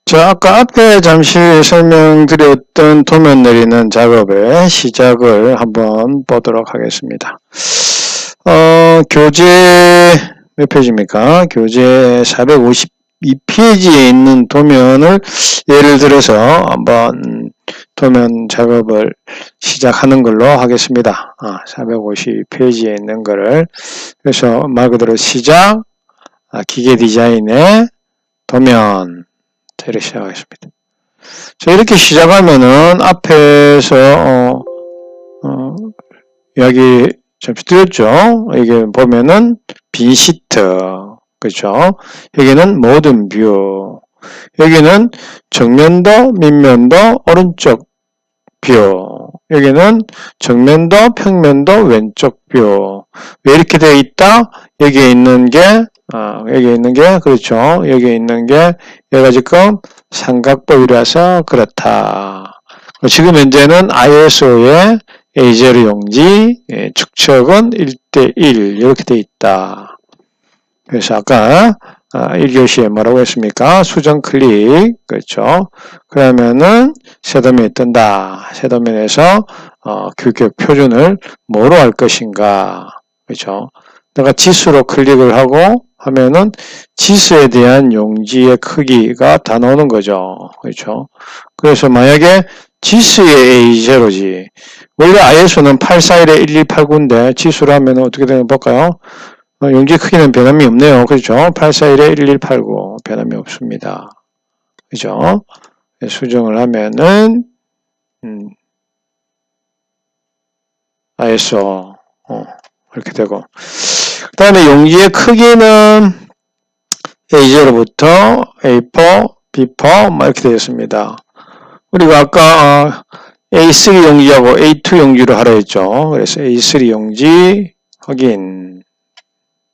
자, 아까 앞에 잠시 설명드렸던 도면 내리는 작업의 시작을 한번 보도록 하겠습니다. 교재 몇 페이지입니까? 교재 452페이지에 있는 도면을 예를 들어서 한번 도면 작업을 시작하는 걸로 하겠습니다. 452페이지에 있는 거를. 그래서 말 그대로 시작, 기계 디자인의 도면. 이렇게 시작하겠습니다. 자, 이렇게 시작하면은 앞에서 이야기 잠시 드렸죠. 이게 보면은 빈 시트, 그렇죠? 여기는 모든 뷰, 여기는 정면도, 밑면도, 오른쪽 뷰, 여기는 정면도, 평면도, 왼쪽 뷰. 왜 이렇게 되어 있다? 여기에 있는 게 그렇죠. 여기에 있는 게 얘가 지금 삼각법이라서 그렇다. 지금 현재는 ISO의 A0 용지, 축척은 1:1 이렇게 돼 있다. 그래서 아까 1교시에 뭐라고 했습니까? 수정 클릭, 그렇죠. 그러면은 셋도면이 뜬다. 셋도면에서 규격 표준을 뭐로 할 것인가, 그렇죠. 내가 지수로 클릭을 하고 하면은 지수에 대한 용지의 크기가 다 나오는 거죠. 그렇죠. 그래서 만약에 지수의 A0지. 원래 ISO는 841에 1289인데 지수로 하면 어떻게 되는 거 볼까요? 용지 크기는 변함이 없네요. 그렇죠. 841에 1189 변함이 없습니다. 그죠? 수정을 하면은 ISO 이렇게 되고, 그 다음에 용지의 크기는 A0부터 A4, B4 이렇게 되었습니다. 우리가 아까 A3 용지하고 A2 용지로 하라 했죠. 그래서 A3 용지 확인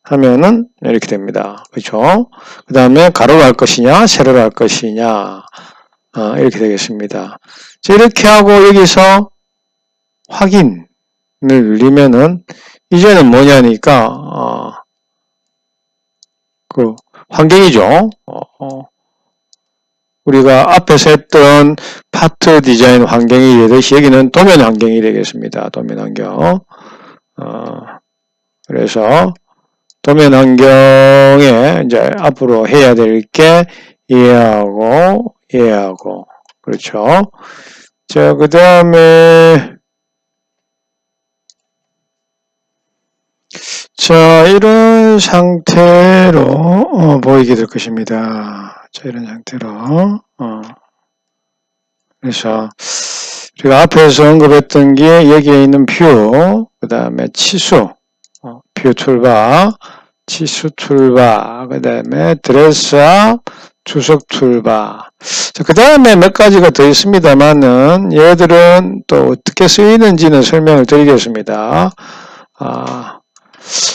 하면은 이렇게 됩니다. 그렇죠? 그 다음에 가로로 할 것이냐 세로로 할 것이냐 이렇게 되겠습니다. 자, 이렇게 하고 여기서 확인을 누르면은 이제는 뭐냐니까 그 환경이죠. 우리가 앞에서 했던 파트 디자인 환경이 되듯이 여기는 도면 환경이 되겠습니다. 도면 환경. 그래서 도면 환경에 이제 앞으로 해야 될 게 이해하고, 그렇죠. 자, 그 다음에, 자, 이런 상태로 보이게 될 것입니다. 자, 이런 상태로. 그래서 우리가 앞에서 언급했던 게 여기에 있는 뷰, 그 다음에 치수, 뷰 툴바, 치수 툴바, 그 다음에 드레스업, 주석 툴바. 그 다음에 몇 가지가 더 있습니다만은 얘들은 또 어떻게 쓰이는지는 설명을 드리겠습니다.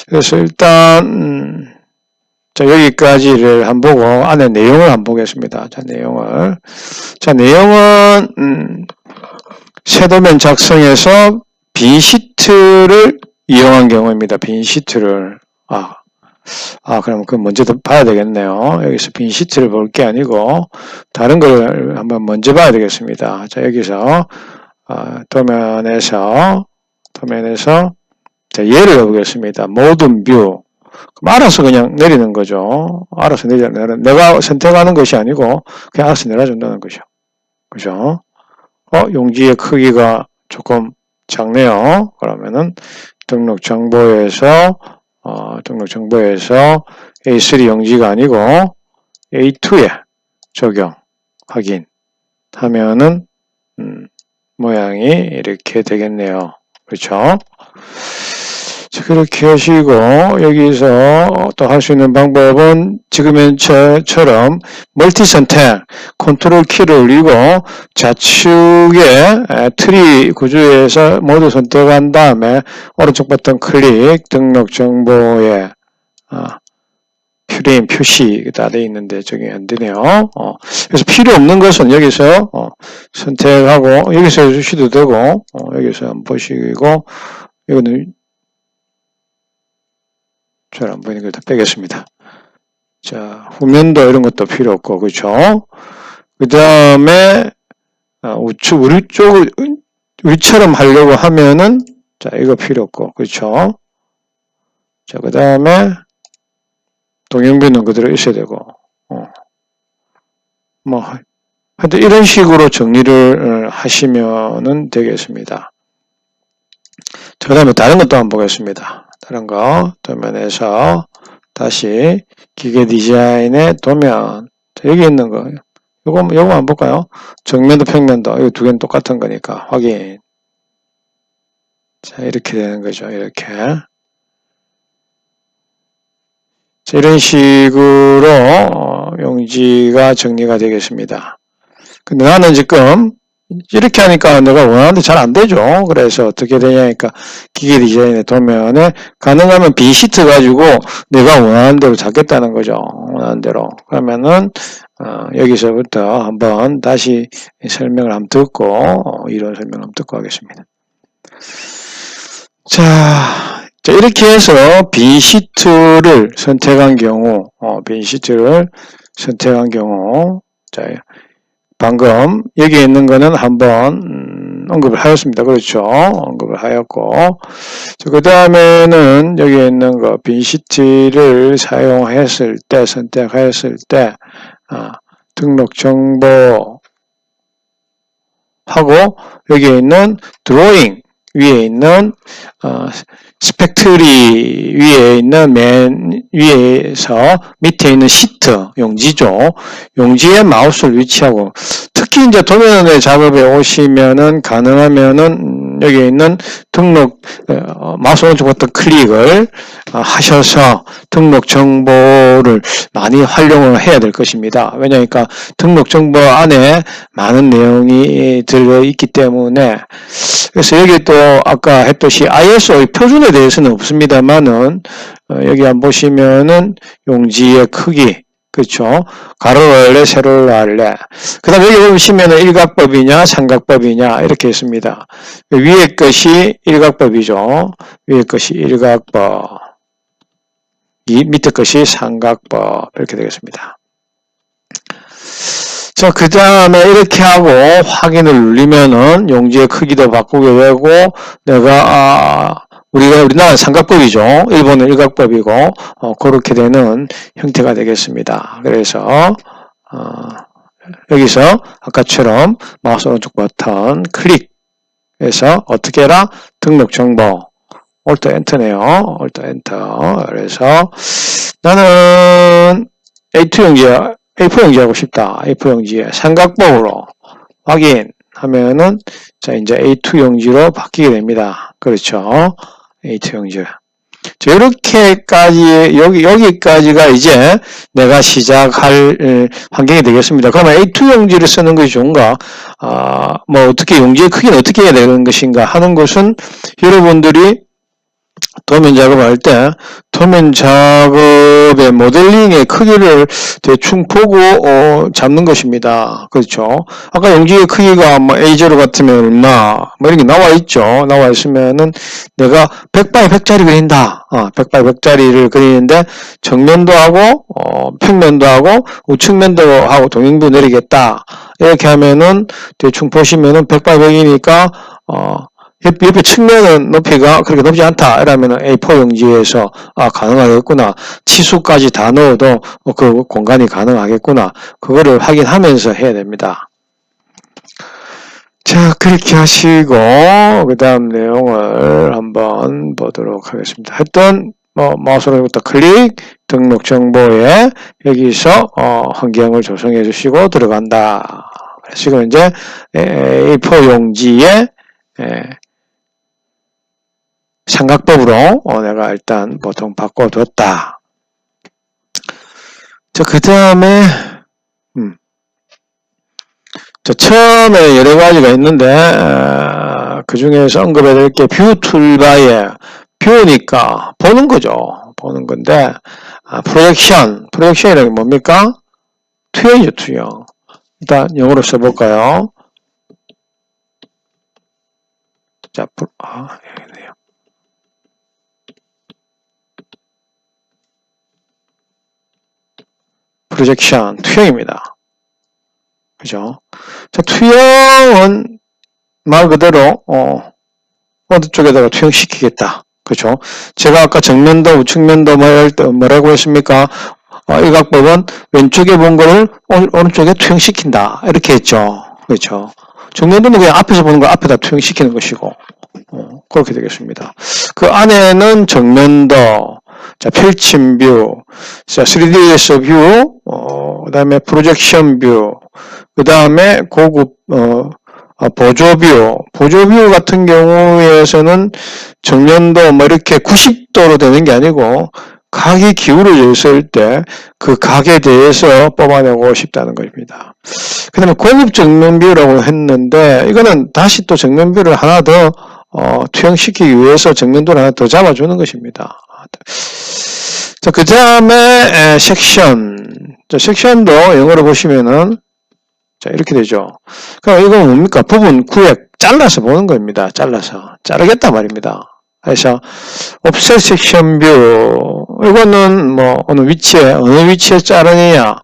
그래서 일단 자, 여기까지를 한번 보고 안에 내용을 한번 보겠습니다. 자, 내용은 섀도면 작성해서 빈 시트를 이용한 경우입니다. 빈 시트를 그럼 그 먼저 봐야 되겠네요. 여기서 빈 시트를 볼 게 아니고 다른 걸 한번 먼저 봐야 되겠습니다. 자, 여기서 도면에서 자, 예를 들어보겠습니다. 모든 뷰. 그럼 알아서 그냥 내리는 거죠. 알아서 내리는 내가 선택하는 것이 아니고 그냥 알아서 내려준다는 것이죠. 그죠? 용지의 크기가 조금 작네요. 그러면은 등록 정보에서 A3 용지가 아니고 A2에 적용 확인 하면은 모양이 이렇게 되겠네요. 그렇죠? 자, 그렇게 하시고 여기서 또 할 수 있는 방법은 지금 현재처럼 멀티 선택 컨트롤 키를 올리고 좌측에 트리 구조에서 모두 선택한 다음에 오른쪽 버튼 클릭 등록 정보에 프레임 표시가 되어 있는데 적용이 안 되네요. 그래서 필요 없는 것은 여기서 선택하고 여기서 해주셔도 되고 여기서 한번 보시고 이거는 잘 안 보이는 걸 다 빼겠습니다. 자, 후면도 이런 것도 필요 없고, 그렇죠? 그 다음에 우측 우리처럼 하려고 하면은 자 이거 필요 없고 그렇죠. 자 그 다음에 동형변은 그대로 있어야 되고 뭐 하여튼 이런 식으로 정리를 하시면은 되겠습니다. 그 다음에 다른 것도 한번 보겠습니다. 다른 거 도면에서 다시 기계 디자인의 도면 여기 있는 거 요거 한번 볼까요? 정면도 평면도 이거 두 개는 똑같은 거니까 확인. 자 이렇게 되는 거죠. 이렇게 자, 이런 식으로 용지가 정리가 되겠습니다. 근데 나는 지금 이렇게 하니까 내가 원하는 대로 잘 안 되죠. 그래서 어떻게 되냐니까 기계 디자인의 도면에 가능하면 빈시트 가지고 내가 원하는 대로 잡겠다는 거죠. 원하는 대로. 그러면은 여기서부터 한번 다시 설명을 한번 듣고 이런 설명을 한번 듣고 하겠습니다. 자 이렇게 해서 빈시트를 선택한 경우 자 방금 여기 있는 거는 한번 언급을 하였습니다. 그렇죠? 언급을 하였고 그 다음에는 여기 있는 거 빈시트를 사용했을 때 선택하였을 때 등록 정보 하고 여기 있는 드로잉 위에 있는 스펙트리 위에 있는 맨 위에서 밑에 있는 시트 용지죠. 용지에 마우스를 위치하고 특히 이제 도면의 작업에 오시면은 가능하면은 여기 있는 등록 마우스 오른쪽 버튼 클릭을 하셔서 등록 정보를 많이 활용을 해야 될 것입니다. 왜냐하니까 등록 정보 안에 많은 내용이 들어있기 때문에 그래서 여기 또 아까 했듯이 ISO 표준에 대해서는 없습니다만은 여기 한번 보시면은 용지의 크기 그렇죠. 가로를 할래 세로를 할래 그 다음에 여기 보시면은 일각법이냐 삼각법이냐 이렇게 있습니다. 위에 것이 일각법이죠. 위에 것이 일각법 이 밑에 것이 삼각법 이렇게 되겠습니다. 자, 그 다음에 이렇게 하고 확인을 누르면은 용지의 크기도 바꾸게 되고 내가 우리나라는 삼각법이죠. 일본은 일각법이고 그렇게 되는 형태가 되겠습니다. 그래서 여기서 아까처럼 마우스 오른쪽 버튼 클릭해서 어떻게 해라? 등록 정보 Alt 엔터네요. Alt 엔터. 그래서 나는 A2 용지야. A4 용지 하고 싶다. A4 용지에 삼각법으로 확인하면은 자 이제 A2 용지로 바뀌게 됩니다. 그렇죠? A2 용지. 자, 이렇게까지 여기까지가 이제 내가 시작할 환경이 되겠습니다. 그러면 A2 용지를 쓰는 것이 좋은가? 뭐 어떻게 용지의 크기는 어떻게 해야 되는 것인가 하는 것은 여러분들이 도면 작업할 때 도면 작업의 모델링의 크기를 대충 보고 잡는 것입니다. 그렇죠? 아까 용지의 크기가 뭐 A0 같으면 얼마 뭐 이런 게 나와 있죠. 나와 있으면은 내가 100x 100짜리 그린다. 100x 100짜리를 그리는데 정면도 하고 평면도 하고 우측면도 하고 동행도 내리겠다. 이렇게 하면은 대충 보시면은 100x 100이니까 옆에 측면은 높이가 그렇게 높지 않다. 이러면 A4 용지에서 가능하겠구나. 치수까지 다 넣어도 그 공간이 가능하겠구나. 그거를 확인하면서 해야 됩니다. 자, 그렇게 하시고 그 다음 내용을 한번 보도록 하겠습니다. 하여튼 마우스로부터 클릭, 등록 정보에 여기서 환경을 조성해 주시고 들어간다. 지금 이제 A4 용지에 삼각법으로 내가 일단 보통 바꿔뒀다. 자, 그 다음에 처음에 여러 가지가 있는데 그 중에서 언급해 드릴 게 뷰 툴바에 뷰니까 보는 거죠. 보는 건데 프로젝션이라는 게 뭡니까? 투영이죠, 투영. 일단 영어로 써볼까요? 자, 여기네요. 프로젝션, 투영입니다. 그죠? 자, 투영은 말 그대로, 어느 쪽에다가 투영시키겠다. 그죠? 제가 아까 정면도, 우측면도 할 때 뭐라고 했습니까? 이 각법은 왼쪽에 본 거를 오른쪽에 투영시킨다. 이렇게 했죠. 그렇죠? 정면도는 그냥 앞에서 보는 걸 앞에다 투영시키는 것이고, 그렇게 되겠습니다. 그 안에는 정면도, 자, 펼침 뷰, 자, 3D에서 뷰, 그 다음에 프로젝션 뷰, 그 다음에 고급, 보조뷰 같은 경우에서는 정면도 뭐 이렇게 90도로 되는 게 아니고 각이 기울어져 있을 때 그 각에 대해서 뽑아내고 싶다는 것입니다. 그 다음에 고급 정면뷰라고 했는데 이거는 다시 또 정면뷰를 하나 더 투영시키기 위해서 정면도를 하나 더 잡아주는 것입니다. 자, 그 다음에 섹션. 자, 섹션도 영어로 보시면은 자, 이렇게 되죠. 그럼 이건 뭡니까? 부분, 구획, 잘라서 보는 겁니다. 잘라서. 자르겠다 말입니다. 그래서, offset section view. 이거는 뭐, 어느 위치에 자르느냐.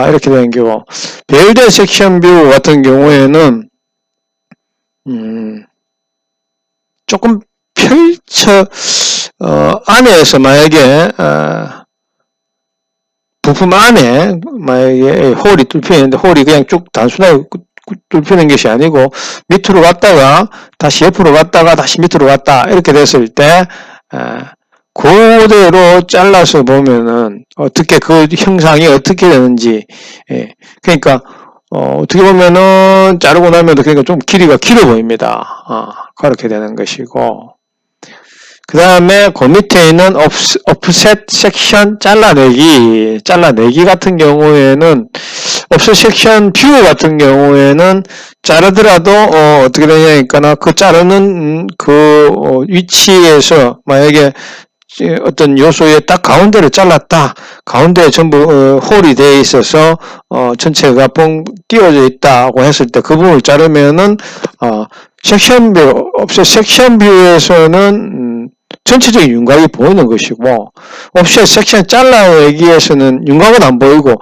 이렇게 되는 경우. 배열된 section view 같은 경우에는, 조금 안에서 만약에, 부품 안에 만약에 홀이 뚫혀있는데 홀이 그냥 쭉 단순하게 뚫히는 것이 아니고 밑으로 갔다가 다시 옆으로 갔다가 다시 밑으로 갔다 이렇게 됐을 때 그대로 잘라서 보면은 어떻게 그 형상이 어떻게 되는지 그러니까 어떻게 보면은 자르고 나면 그러니까 좀 길이가 길어 보입니다. 그렇게 되는 것이고 그 다음에 그 밑에 있는 offset section 잘라내기 같은 경우에는 offset section view 같은 경우에는 자르더라도 어떻게 되냐니까 그 자르는 그 위치에서 만약에 어떤 요소의 딱 가운데를 잘랐다. 가운데에 전부 홀이 되어 있어서 전체가 뻥 띄워져 있다고 했을 때 그 부분을 자르면은 섹션 뷰, offset section view에서는 전체적인 윤곽이 보이는 것이고 offset section 잘라내기에서는 윤곽은 안 보이고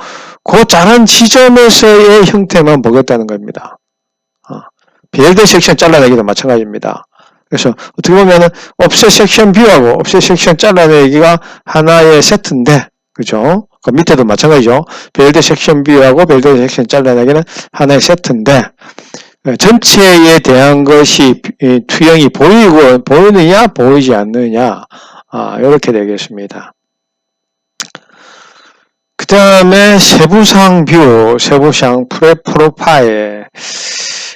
그 자른 지점에서의 형태만 보겠다는 겁니다. 배열된 섹션 잘라내기도 마찬가지입니다. 그래서 어떻게 보면은 offset section view하고 offset section 잘라내기가 하나의 세트인데, 그죠? 그 밑에도 마찬가지죠. 배열된 섹션 view하고 배열된 섹션 잘라내기는 하나의 세트인데 전체에 대한 것이 투영이 보이느냐 보이지 않느냐 이렇게 되겠습니다. 그 다음에 세부상 뷰, 세부상 프로파일.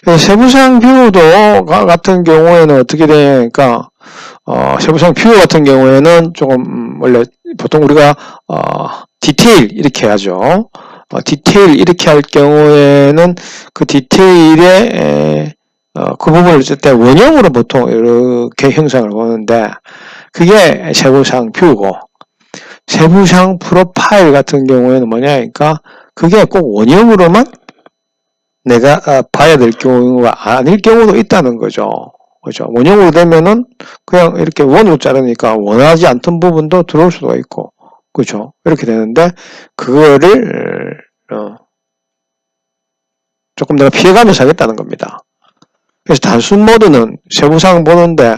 세부상 뷰도 같은 경우에는 어떻게 되냐니까 세부상 뷰 같은 경우에는 조금 원래 보통 우리가 디테일 이렇게 하죠. 디테일 이렇게 할 경우에는 그 디테일의 그 부분을 쓸 때 원형으로 보통 이렇게 형상을 보는데 그게 세부상 뷰고 세부상 프로파일 같은 경우에는 뭐냐니까 그게 꼭 원형으로만 내가 봐야 될 경우가 아닐 경우도 있다는 거죠. 그죠? 원형으로 되면은 그냥 이렇게 원으로 자르니까 원하지 않던 부분도 들어올 수가 있고 그죠? 이렇게 되는데 그거를 조금 내가 피해가면서 하겠다는 겁니다. 그래서 단순 모드는 세부상 보는데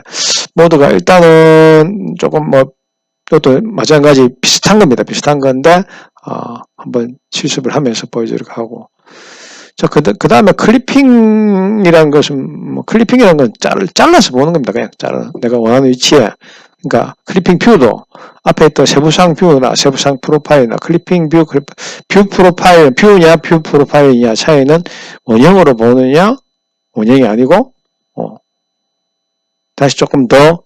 모드가 일단은 조금 뭐 이것도 마찬가지 비슷한 겁니다. 비슷한 건데 한번 실습을 하면서 보여주려고 하고 자, 그 다음에 클리핑이라는 것은 뭐 클리핑이라는 건 잘라서 보는 겁니다. 그냥 내가 원하는 위치에 그러니까 클리핑 뷰도 앞에 있던 세부상 뷰나 세부상 프로파일이나 클리핑 뷰 프로파일 뷰냐 뷰 프로파일이냐 차이는 원형으로 보느냐 원형이 아니고 다시 조금 더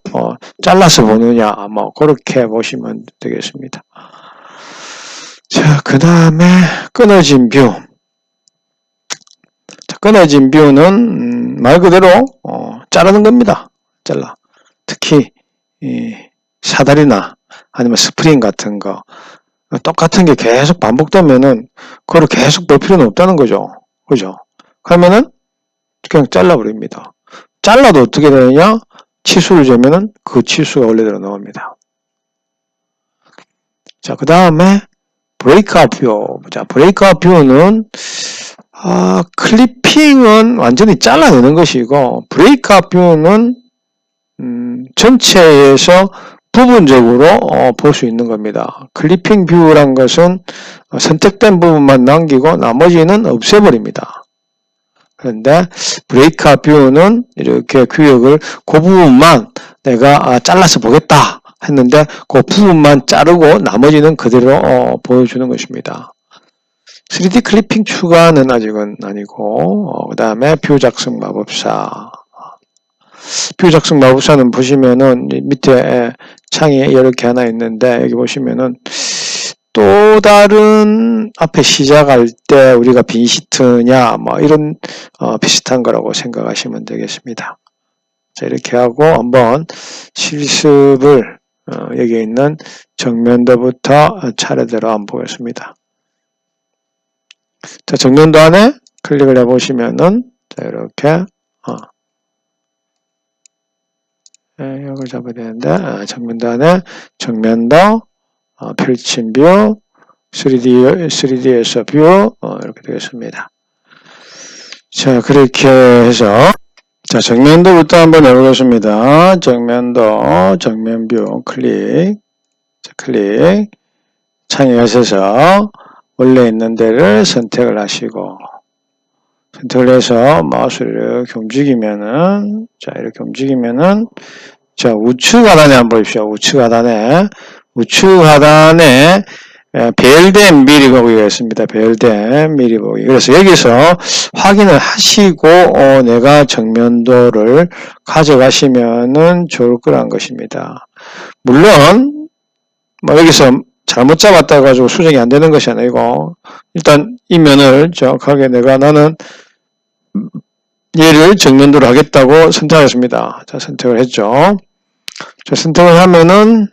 잘라서 보느냐 뭐 그렇게 보시면 되겠습니다. 자, 그 다음에 끊어진 뷰. 자, 끊어진 뷰는 말 그대로 자르는 겁니다. 잘라. 특히 사다리나 아니면 스프링 같은 거 똑같은 게 계속 반복되면은 그걸 계속 볼 필요는 없다는 거죠. 그죠? 그러면은 그냥 잘라버립니다. 잘라도 어떻게 되느냐? 치수를 재면은 그 치수가 원래대로 나옵니다. 자, 그 다음에 브레이크아웃 뷰. 자, 브레이크아웃 뷰는 클리핑은 완전히 잘라내는 것이고, 브레이크아웃 뷰는 전체에서 부분적으로 볼 수 있는 겁니다. 클리핑 뷰란 것은 선택된 부분만 남기고 나머지는 없애버립니다. 그런데 브레이크아웃 뷰는 이렇게 구역을 그 부분만 내가 잘라서 보겠다 했는데 그 부분만 자르고 나머지는 그대로 보여주는 것입니다. 3D 클리핑 추가는 아직은 아니고, 그 다음에 뷰 작성 마법사. 뷰 작성 마법사는 보시면은 밑에 창이 이렇게 하나 있는데, 여기 보시면은 또 다른 앞에 시작할 때 우리가 빈 시트냐, 뭐 이런 비슷한 거라고 생각하시면 되겠습니다. 자, 이렇게 하고 한번 실습을 여기 있는 정면도부터 차례대로 한번 보겠습니다. 자, 정면도 안에 클릭을 해보시면은, 자, 이렇게, 이걸 잡아야 되는데, 정면도 안에, 정면도, 펼친 뷰, 3D에서 뷰, 이렇게 되겠습니다. 자, 그렇게 해서, 자, 정면도부터 한번 해보겠습니다. 정면도, 정면뷰, 클릭, 자, 클릭, 창에 가셔서, 원래 있는 데를 선택을 하시고, 선택을 해서 마우스를 이렇게 움직이면은, 자, 이렇게 움직이면은, 자, 우측 하단에 한번 보십시오. 우측 하단에 배열된 미리 보기가 있습니다. 배열된 미리 보기. 그래서 여기서 확인을 하시고, 내가 정면도를 가져가시면은 좋을 거란 것입니다. 물론, 뭐, 여기서 잘못 잡았다 가지고 수정이 안 되는 것이 아니고, 일단 이 면을 정확하게 나는 얘를 정면도로 하겠다고 선택하겠습니다. 자, 선택을 했죠. 자, 선택을 하면은,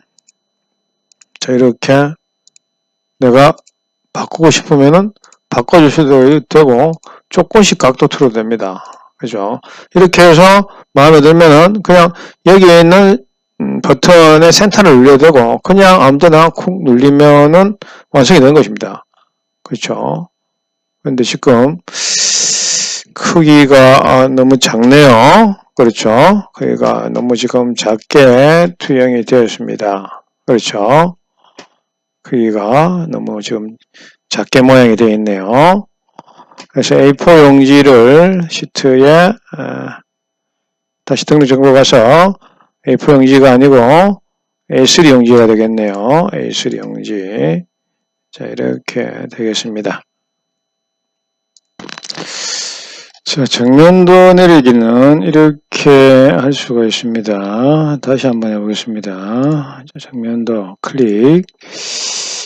자, 이렇게 내가 바꾸고 싶으면은 바꿔줄 수도 되고, 조금씩 각도 틀어도 됩니다. 그죠? 이렇게 해서 마음에 들면은 그냥 여기에 있는 버튼의 센터를 눌려도 되고, 그냥 아무 데나 콕 눌리면은 완성이 되는 것입니다. 그렇죠? 근데 지금 크기가 너무 작네요. 그렇죠? 크기가 너무 지금 작게 투영이 되었습니다. 그렇죠? 크기가 너무 지금 작게 모양이 되어 있네요. 그래서 A4 용지를 시트에 다시 등록 정보 가서 A4 용지가 아니고 A3 용지가 되겠네요. A3 용지. 자, 이렇게 되겠습니다. 자, 정면도 내리기는 이렇게 할 수가 있습니다. 다시 한번 해보겠습니다. 자, 정면도 클릭,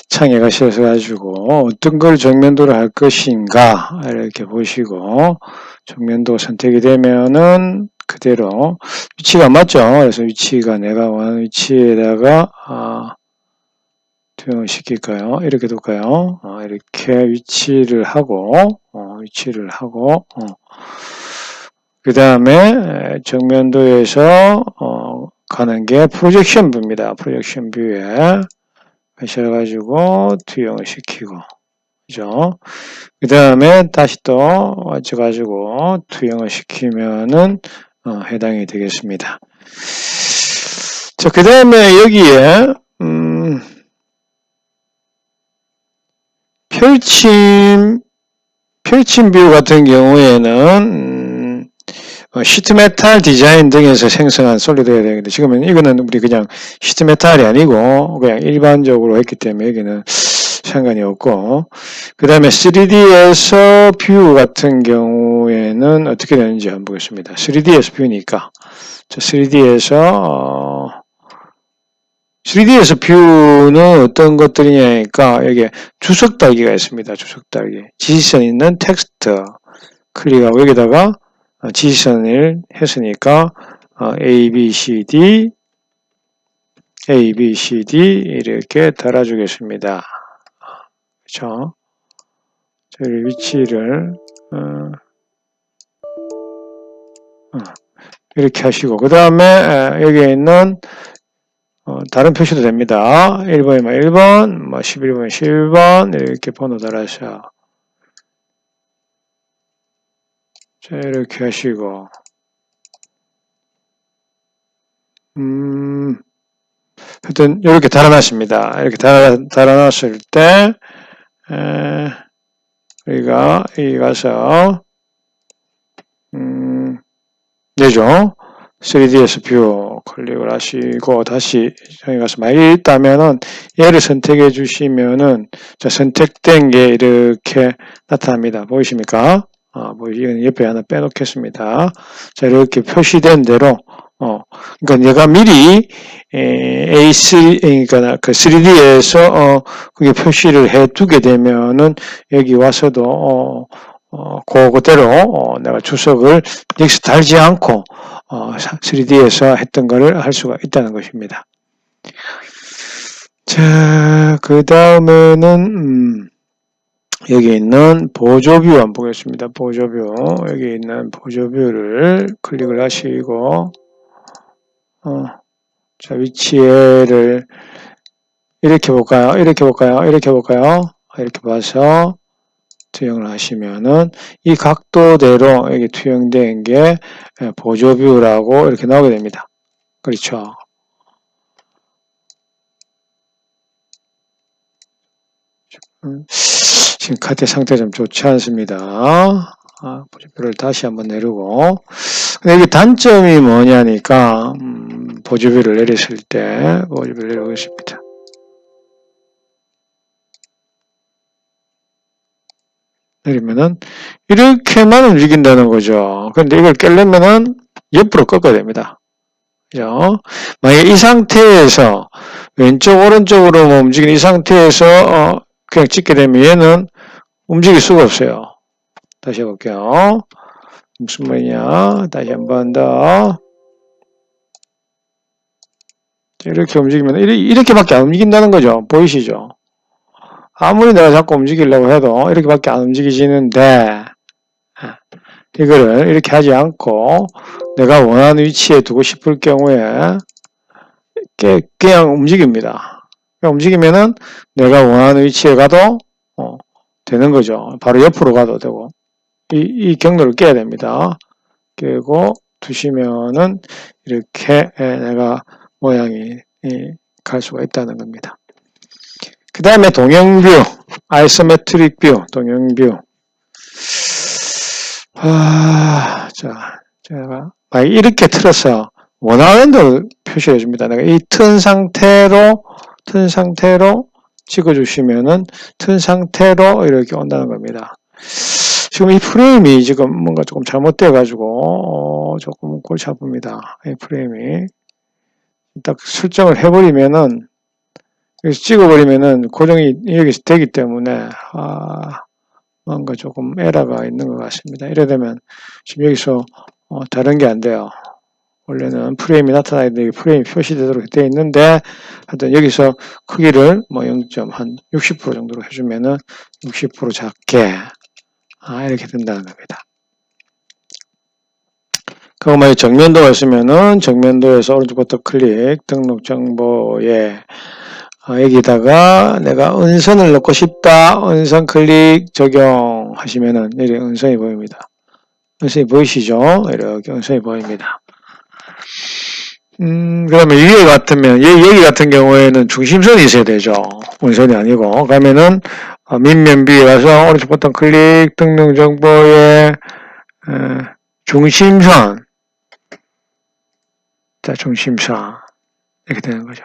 창에 가셔가지고 어떤 걸 정면도로 할 것인가 이렇게 보시고 정면도 선택이 되면은 그대로 위치가 맞죠. 그래서 위치가 내가 원하는 위치에다가 투영을 시킬까요? 이렇게 둘까요? 이렇게 위치를 하고 그 다음에 정면도에서 가는 게 프로젝션 뷰입니다. 프로젝션 뷰에 가셔가지고 투영을 시키고, 그죠? 그 다음에 다시 또 와가지고 투영을 시키면은 해당이 되겠습니다. 자, 그 다음에 여기에 펼침 뷰 같은 경우에는 시트 메탈 디자인 등에서 생성한 솔리드가 되는데 지금은 이거는 우리 그냥 시트 메탈이 아니고 그냥 일반적으로 했기 때문에 여기는 상관이 없고 그 다음에 3D에서 뷰 같은 경우에는 어떻게 되는지 한번 보겠습니다. 3D에서 뷰니까 3D에서 뷰는 어떤 것들이냐니까 여기에 주석 달기가 있습니다. 주석 달기. 지시선 있는 텍스트 클릭하고 여기다가 지시선을 했으니까 A, B, C, D 이렇게 달아주겠습니다. 그렇죠? 저희 위치를 이렇게 하시고 그 다음에 여기에 있는 다른 표시도 됩니다. 1번이면 1번, 11번, 11번 이렇게 번호 달아서 자, 이렇게 하시고, 하여튼, 이렇게 달아놨습니다. 이렇게 달아놨을 때, 우리가, 여기 가서, 얘죠. 3ds 뷰 클릭을 하시고, 다시, 여기 가서 만약에 있다면은, 얘를 선택해 주시면은, 자, 선택된 게 이렇게 나타납니다. 보이십니까? 이건 옆에 하나 빼놓겠습니다. 자, 이렇게 표시된 대로, 그러니까 내가 미리 A3, 그러니까 그 3D에서 그게 표시를 해두게 되면은 여기 와서도 그대로 내가 주석을 여기서 달지 않고 3D에서 했던 거를 할 수가 있다는 것입니다. 자, 그 다음에는 여기 있는 보조뷰 한번 보겠습니다. 보조뷰, 여기 있는 보조뷰를 클릭을 하시고 자, 위치를 이렇게 볼까요? 이렇게 볼까요? 이렇게 볼까요? 이렇게 봐서 투영을 하시면은 이 각도대로 여기 투영된 게 보조뷰라고 이렇게 나오게 됩니다. 그렇죠? 지금 카드 상태 좀 좋지 않습니다. 보조뷰를 다시 한번 내리고. 근데 여기 단점이 뭐냐니까, 보조뷰를 내렸을 때, 보조뷰를 내려보겠습니다. 내리면은, 이렇게만 움직인다는 거죠. 근데 이걸 깰려면은, 옆으로 꺾어야 됩니다. 그죠? 만약에 이 상태에서, 왼쪽, 오른쪽으로 움직이는 이 상태에서, 그냥 찍게 되면 얘는 움직일 수가 없어요. 다시 해볼게요. 무슨 말이냐? 다시 한 번 더. 이렇게 움직이면, 이렇게밖에 안 움직인다는 거죠. 보이시죠? 아무리 내가 자꾸 움직이려고 해도 이렇게밖에 안 움직이지는데, 이거를 이렇게 하지 않고, 내가 원하는 위치에 두고 싶을 경우에, 그냥 움직입니다. 그냥 움직이면은 내가 원하는 위치에 가도, 되는 거죠. 바로 옆으로 가도 되고. 이 경로를 깨야 됩니다. 깨고 두시면은 이렇게 내가 모양이 갈 수가 있다는 겁니다. 그 다음에 동영뷰, 아이소메트릭 뷰, 동영뷰. 자, 제가 이렇게 틀어서 원하는 대로 표시해 줍니다. 내가 이 튼 상태로 찍어주시면은 튼 상태로 이렇게 온다는 겁니다. 지금 이 프레임이 지금 뭔가 조금 잘못돼가지고 조금 골치 아픕니다. 이 프레임이 딱 설정을 해버리면은 여기서 찍어버리면은 고정이 여기서 되기 때문에 뭔가 조금 에러가 있는 것 같습니다. 이래 되면 지금 여기서 다른 게 안 돼요. 원래는 프레임이 나타나야 되는데 프레임이 표시되도록 되어 있는데 하여튼 여기서 크기를 뭐 0.60% 정도로 해주면은 60% 작게 이렇게 된다는 겁니다. 그리고 만약 정면도가 있으면은 정면도에서 오른쪽부터 클릭 등록 정보에 여기다가 내가 은선을 넣고 싶다. 은선 클릭 적용하시면은 여기 은선이 보입니다. 은선이 보이시죠? 이렇게 은선이 보입니다. 그러면 위에 같으면 여기 같은 경우에는 중심선이 있어야 되죠. 은선이 아니고 그러면은 밑면비에 가서 오른쪽 버튼 클릭 등록 정보에 중심선 자 중심선 이렇게 되는 거죠.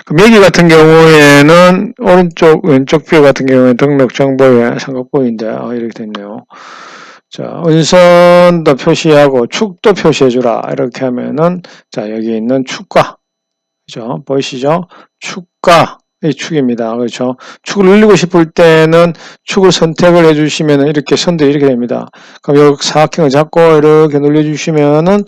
그럼 여기 같은 경우에는 오른쪽 왼쪽 뷰 같은 경우에는 등록 정보에 삼각보인데 이렇게 됐네요. 자, 은선도 표시하고 축도 표시해주라 이렇게 하면은 자 여기 있는 축과 그죠 보이시죠? 축과 이 축입니다. 그렇죠? 축을 늘리고 싶을 때는 축을 선택을 해주시면은 이렇게 선도 이렇게 됩니다. 그럼 이 사각형을 잡고 이렇게 눌러주시면은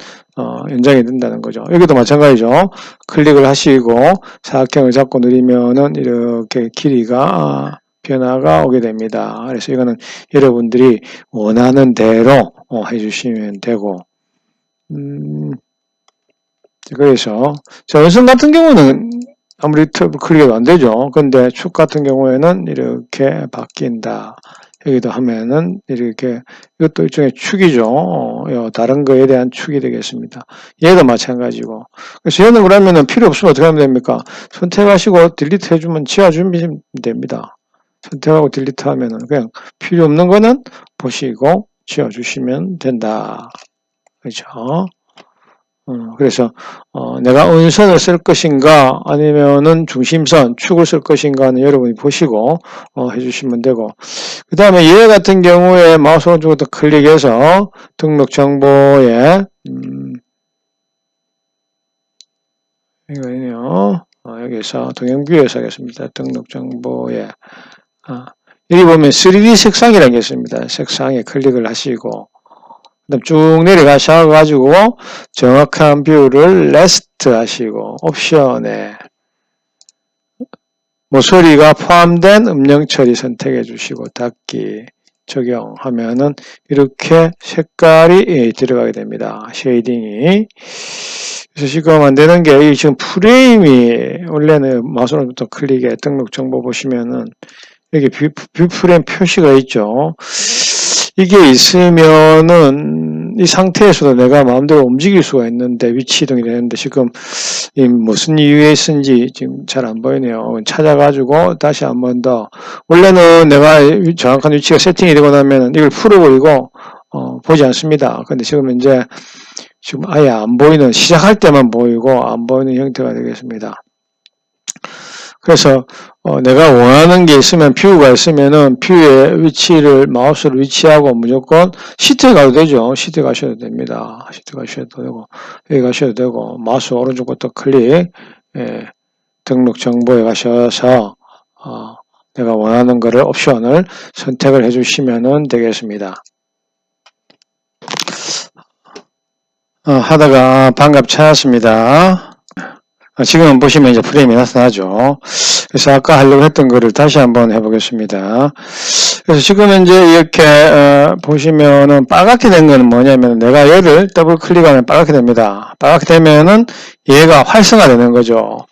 연장이 된다는 거죠. 여기도 마찬가지죠. 클릭을 하시고 사각형을 잡고 누르면은 이렇게 길이가 변화가 오게 됩니다. 그래서 이거는 여러분들이 원하는 대로 해주시면 되고 그래서 자, 은선 같은 경우는 아무리 클릭해도 안 되죠. 근데 축 같은 경우에는 이렇게 바뀐다. 여기도 하면은 이렇게 이것도 일종의 축이죠. 다른 거에 대한 축이 되겠습니다. 얘도 마찬가지고. 그래서 얘는 그러면은 필요 없으면 어떻게 하면 됩니까? 선택하시고 딜리트 해주면 지워주면 됩니다. 선택하고 딜리트 하면은 그냥 필요 없는 거는 보시고 지워주시면 된다. 그렇죠? 그래서 내가 운선을 쓸 것인가 아니면은 중심선, 축을 쓸 것인가는 여러분이 보시고 해주시면 되고, 그 다음에 얘 같은 경우에 마우스 오른쪽부터 클릭해서 등록 정보에 이거는요 여기서 동영뷰에서 하겠습니다. 등록 정보에 여기 보면 3D 색상이라는 게 있습니다. 색상에 클릭을 하시고 그다음 쭉 내려가셔가지고 정확한 뷰를 레스트 하시고 옵션에 모서리가 포함된 음영 처리 선택해 주시고 닫기 적용하면은 이렇게 색깔이 들어가게 됩니다. 쉐이딩이. 그래서 지금 안 되는 게 지금 프레임이 원래는 마우스 오른부터 클릭해 등록 정보 보시면은 여기 뷰 프레임 표시가 있죠. 이게 있으면은 이 상태에서도 내가 마음대로 움직일 수가 있는데 위치 이동이 되는데 지금 이 무슨 이유에 쓴지 지금 잘 안 보이네요. 찾아가지고 다시 한 번 더 원래는 내가 정확한 위치가 세팅이 되고 나면 이걸 풀어버리고 보지 않습니다. 근데 지금 이제 지금 아예 안 보이는 시작할 때만 보이고 안 보이는 형태가 되겠습니다. 그래서 내가 원하는 게 있으면 뷰가 있으면은 뷰의 위치를 마우스를 위치하고 무조건 시트에 가도 되죠. 시트에 가셔도 됩니다. 시트 가셔도 되고 여기 가셔도 되고 마우스 오른쪽부터 클릭 등록 정보에 가셔서 내가 원하는 거를 옵션을 선택을 해주시면 되겠습니다. 하다가 방금 찾았습니다. 지금 보시면 이제 프레임이 나타나죠. 그래서 아까 하려고 했던 거를 다시 한번 해보겠습니다. 그래서 지금 이제 이렇게 보시면은 빨갛게 된 거는 뭐냐면 내가 얘를 더블 클릭하면 빨갛게 됩니다. 빨갛게 되면은 얘가 활성화되는 거죠.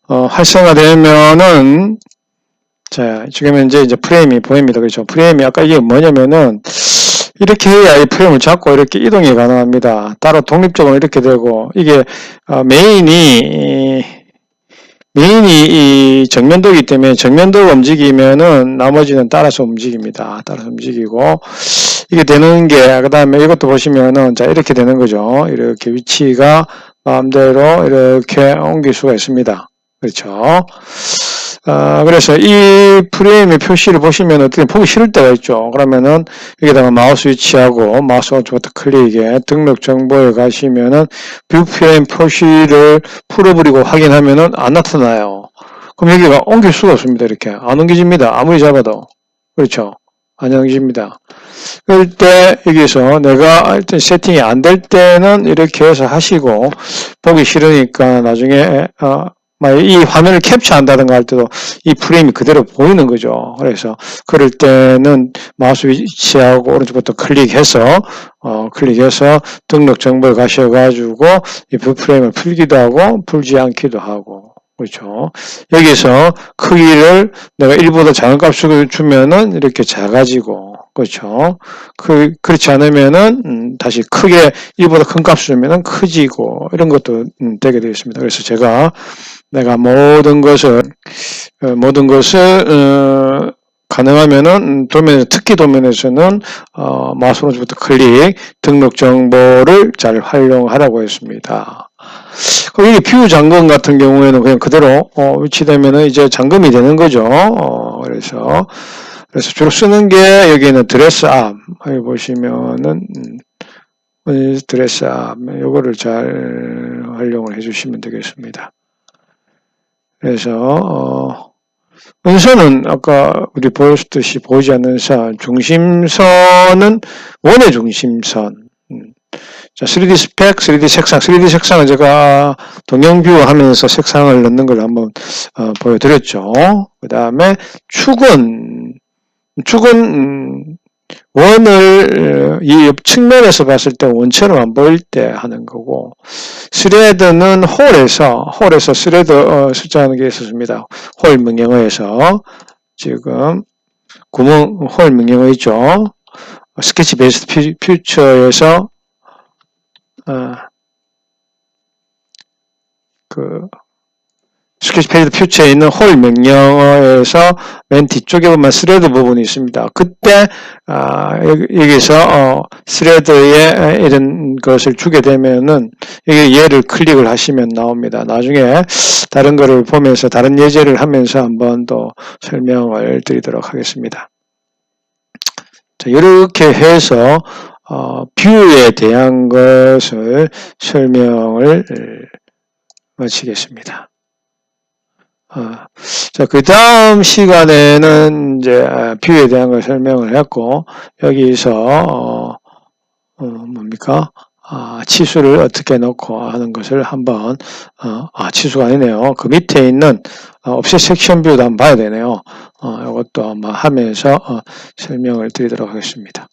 활성화되면은 자 지금 이제 프레임이 보입니다. 그렇죠? 프레임이 아까 이게 뭐냐면은 이렇게 해야 이 프레임을 잡고 이렇게 이동이 가능합니다. 따로 독립적으로 이렇게 되고 이게 메인이 이 정면도이기 때문에 정면도가 움직이면은 나머지는 따라서 움직입니다. 따라서 움직이고 이게 되는 게 그다음에 이것도 보시면은 자 이렇게 되는 거죠. 이렇게 위치가 마음대로 이렇게 옮길 수가 있습니다. 그렇죠? 그래서 이 프레임의 표시를 보시면 어떻게 보기 싫을 때가 있죠. 그러면은 여기다가 마우스 위치하고 마우스 오른쪽부터 클릭에 등록 정보에 가시면은 뷰 프레임 표시를 풀어버리고 확인하면은 안 나타나요. 그럼 여기가 옮길 수가 없습니다. 이렇게 안 옮겨집니다. 아무리 잡아도. 그렇죠. 안 옮겨집니다. 그럴 때 여기서 내가 일단 세팅이 안 될 때는 이렇게 해서 하시고 보기 싫으니까 나중에 이 화면을 캡처한다든가 할 때도 이 프레임이 그대로 보이는 거죠. 그래서 그럴 때는 마우스 위치하고 오른쪽부터 클릭해서 등록 정보에 가셔가지고 이 뷰 프레임을 풀기도 하고 풀지 않기도 하고 그렇죠. 여기서 크기를 내가 1보다 작은 값을 주면은 이렇게 작아지고 그렇죠. 그렇지 않으면은 다시 크게 1보다 큰 값을 주면은 커지고 이런 것도 되게 되어 있습니다. 그래서 내가 모든 것을 가능하면은 특히 도면에서는 마우스 오른쪽부터 클릭 등록 정보를 잘 활용하라고 했습니다. 여기 뷰 잠금 같은 경우에는 그냥 그대로 위치되면은 이제 잠금이 되는 거죠. 그래서 주로 쓰는 게 여기는 드레스 업 여기 보시면은 드레스 업 요거를 잘 활용을 해주시면 되겠습니다. 그래서 은선은 아까 우리 보였듯이 보이지 않는 선, 중심선은 원의 중심선. 자, 3D 스펙, 3D 색상. 3D 색상은 제가 동영뷰 하면서 색상을 넣는 걸 한번 보여드렸죠. 그 다음에 축은 원을 이 옆 측면에서 봤을 때 원처럼 안 보일 때 하는 거고, 스레드는 홀에서 스레드 숫자하는 게 있었습니다. 홀 명령어에서 지금 구문 홀 명령어 있죠. 스케치 베이스드 퓨처에서 스케치 페이지 퓨처에 있는 홀 명령어에서 맨 뒤쪽에 보면 스레드 부분이 있습니다. 그때 여기서 스레드에 이런 것을 주게 되면은 여기 얘를 클릭을 하시면 나옵니다. 나중에 다른 거를 보면서 다른 예제를 하면서 한번 더 설명을 드리도록 하겠습니다. 자, 이렇게 해서 뷰에 대한 것을 설명을 마치겠습니다. 자, 그 다음 시간에는 이제 뷰에 대한 걸 설명을 했고, 여기서 뭡니까? 치수를 어떻게 넣고 하는 것을 한번 치수가 아니네요. 그 밑에 있는 옵셋 섹션 뷰도 한번 봐야 되네요. 이것도 한번 하면서 설명을 드리도록 하겠습니다.